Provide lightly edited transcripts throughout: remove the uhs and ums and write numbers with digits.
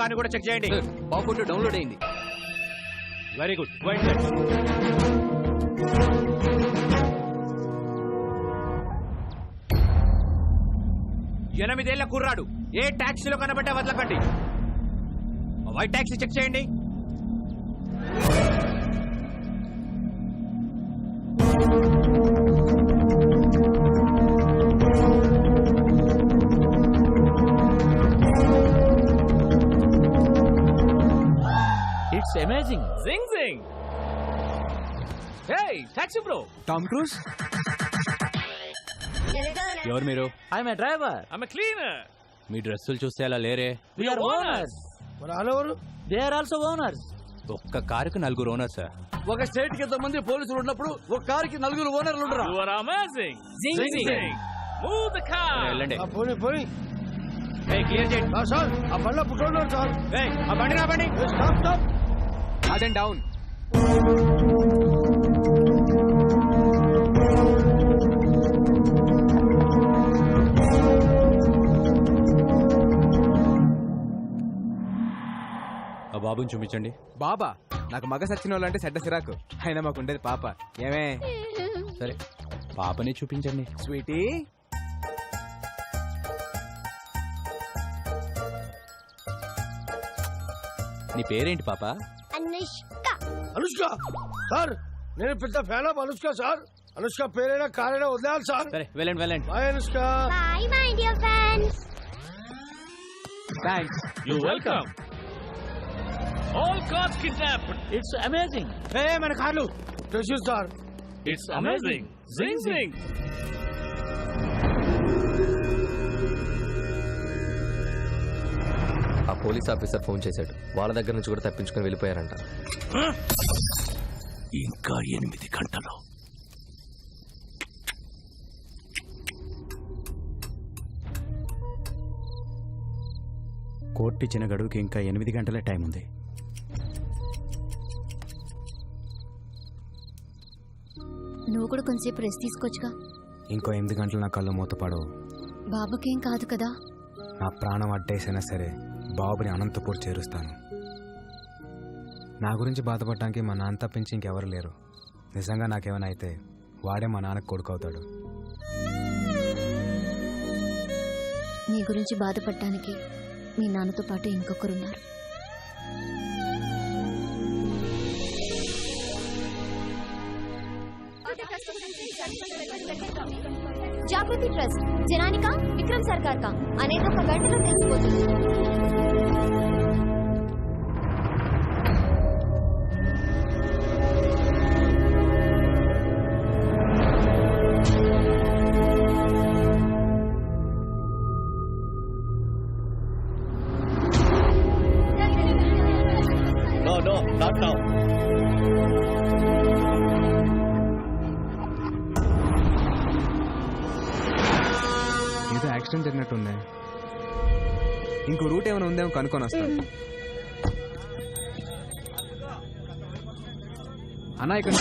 కార్ని కూడా చెక్ చేయండి. బాబు డౌన్లోడ్ అయింది. Very good. 8 ఏళ్ల కుర్రాడు, ఏ ట్యాక్సీలో కనబడ్డా వదలకండి. వైట్ ట్యాక్సీ చెక్ చేయండి. It's amazing. Zing zing. Hey, taxi bro. Tom cruise. ఎవరు మీరు? I'm a driver. I'm a cleaner. మీ డ్రెస్సులు చూస్తే అలా లేరే. We are owners. They are also owners. ఒక్క కారుకు 4 ఓనర్స్. ఒక స్టేట్ కి 8 మంది పోలీసులు ఉన్నప్పుడు ఒక కారుకి 4 ఓనర్లు ఉండరా? You are amazing. Zing zing. Move the car. వెళ్ళండి. క్లియర్ చేయండి. సార్ ఆ బండ్లో పుట్టున్నారు సార్. ఆ బండి నా బండి. Stop stop. అదే డౌన్. ఆ బాబుని చూపించండి. బాబా నాకు మగ సచ్చిన వాళ్ళంటే చెడ్డ సిరాకు. అయినా మాకు ఉండేది పాప. ఏమే? సరే పాపని చూపించండి. స్వీటీ నీ పేరేంటి పాప? అనుష్క సార్, నేను పెద్ద fan of Anushka sir. Anushka పేరైనా కారైనా వదిలేయాలి సార్. సరే వెళ్ళండి వెళ్ళండి. Bye Anushka. Bye, my dear fans. Thanks. You're welcome. All cars kidnapped. It's amazing. మన కార్లు. Pressure sir. It's amazing. Zing zing. ఆ పోలీస్ ఆఫీసర్ ఫోన్ చేశాడు. వాళ్ళ దగ్గర నుంచి కూడా తప్పించుకొని వెళ్ళిపోయారంట. ఇంకా 8 గంటలు. కోర్టు ఇచ్చిన గడువుకి ఇంకా 8 గంటలే టైం ఉంది. నువ్వు కూడా కొంచెంసేపు రెస్ట్ తీసుకోవచ్చుగా. ఇంకో 8 గంటలు నా కళ్ళు మూతపడవు. బాబుకేం కాదు కదా. నా ప్రాణం అడ్డేసైనా సరే బాబుని అనంతపూర్ చేరుస్తాను. నా గురించి బాధపడటానికి మా నాన్న తప్పించి ఇంకెవరు లేరు. నిజంగా నాకేమైనా అయితే వాడే మా నాన్నకు కొడుకు అవుతాడు. నీ గురించి బాధపడటానికి మీ నాన్నతో పాటు ఇంకొకరున్నారు. జాగృతి ట్రస్ట్ జనానికా విక్రమ్ సర్కార్ కా అనేది ఒక గంటలో తెలిసిపోతుంది. No, not now. ఏదో యాక్సిడెంట్ జరిగినట్టుంది. ఇంకో రూట్ ఏమైనా ఉందేమో కనుక్కొని వస్తాను. అన్నా ఇక్కడ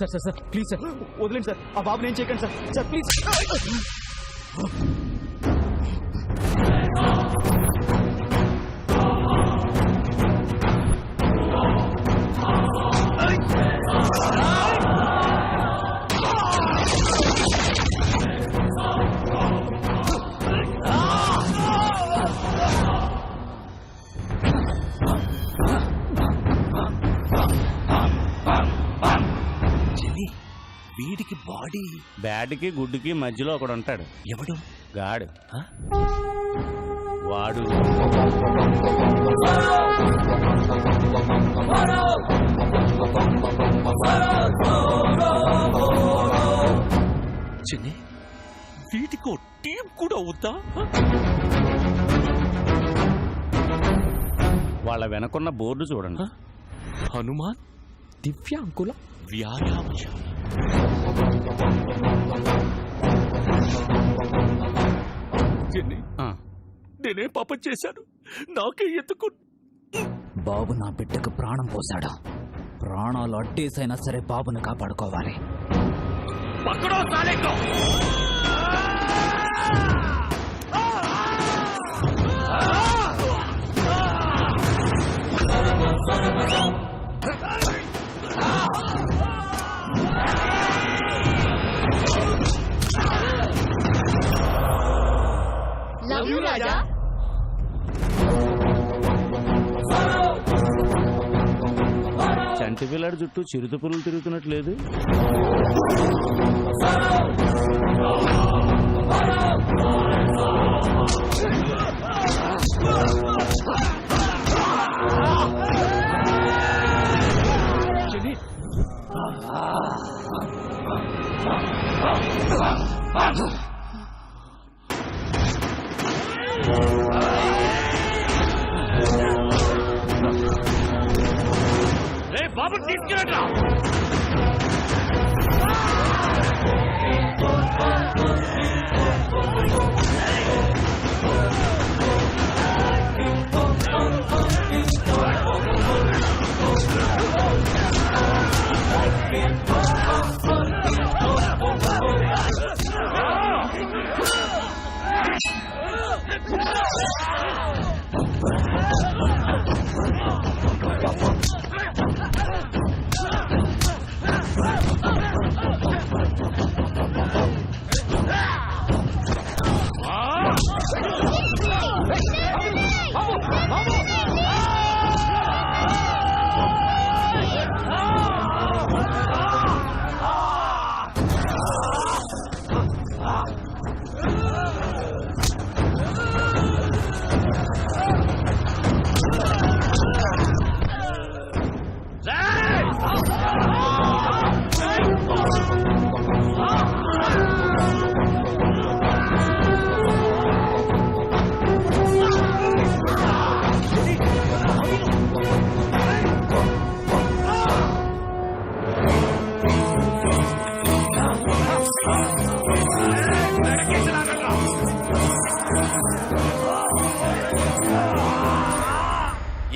sir sir sir please sir వదిలేండి సార్ ఆ బాబుని ఏం చేయకండి సార్ సార్ ప్లీజ్ వీడికి బాడీ బ్యాడ్కి గుడ్డుకి మధ్యలో ఒకడు ఉంటాడు. ఎవడు? గాడు. వాడు చిన్ని వీటికో టీం కూడా అవుతా. వాళ్ళ వెనకున్న బోర్డు చూడండి. హనుమాన్ దివ్యాంకుల వ్యాయామశాల. చిన్ని నేనే పాపం చేశాను, నాకే ఎత్తుకు. బాబు నా బిడ్డకు ప్రాణం పోశాడు. ప్రాణాలు అడ్డేసైనా సరే బాబును కాపాడుకోవాలి. పక్కడో సాలేకో. లవ్ యూ రాజా. చంటి పిల్లాడి చుట్టూ చిరుత పురులు తిరుగుతున్నట్లేదు. బాబు తీసుకురా.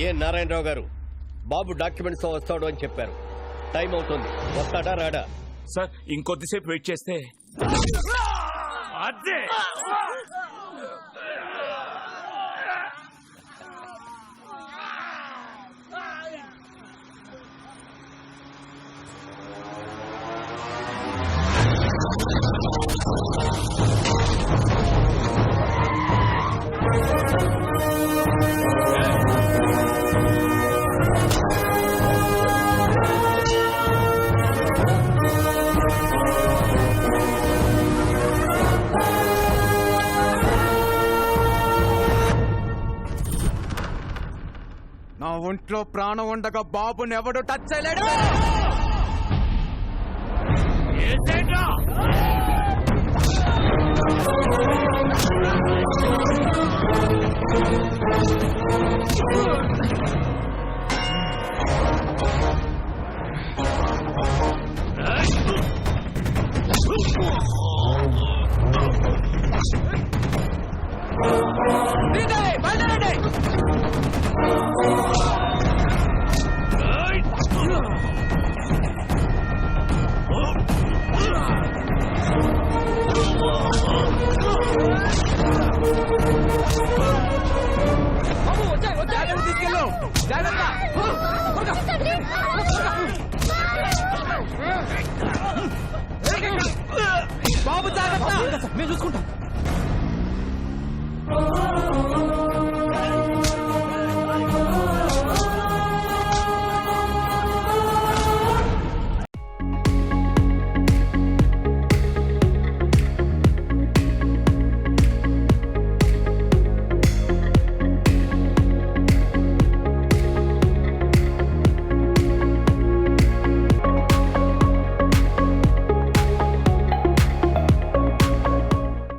ఏ నారాయణరావు గారు, బాబు డాక్యుమెంట్స్ తో వస్తాడు అని చెప్పారు. టైం అవుతుంది, వస్తాడా రాడా? సార్ ఇంకొద్దిసేపు వెయిట్ చేస్తే. అదే నా ఒంట్లో ప్రాణం ఉండగా బాబుని ఎవడు టచ్ చేయలేడు. బాబు జాగ్రత్త మేము చూసుకుంటాం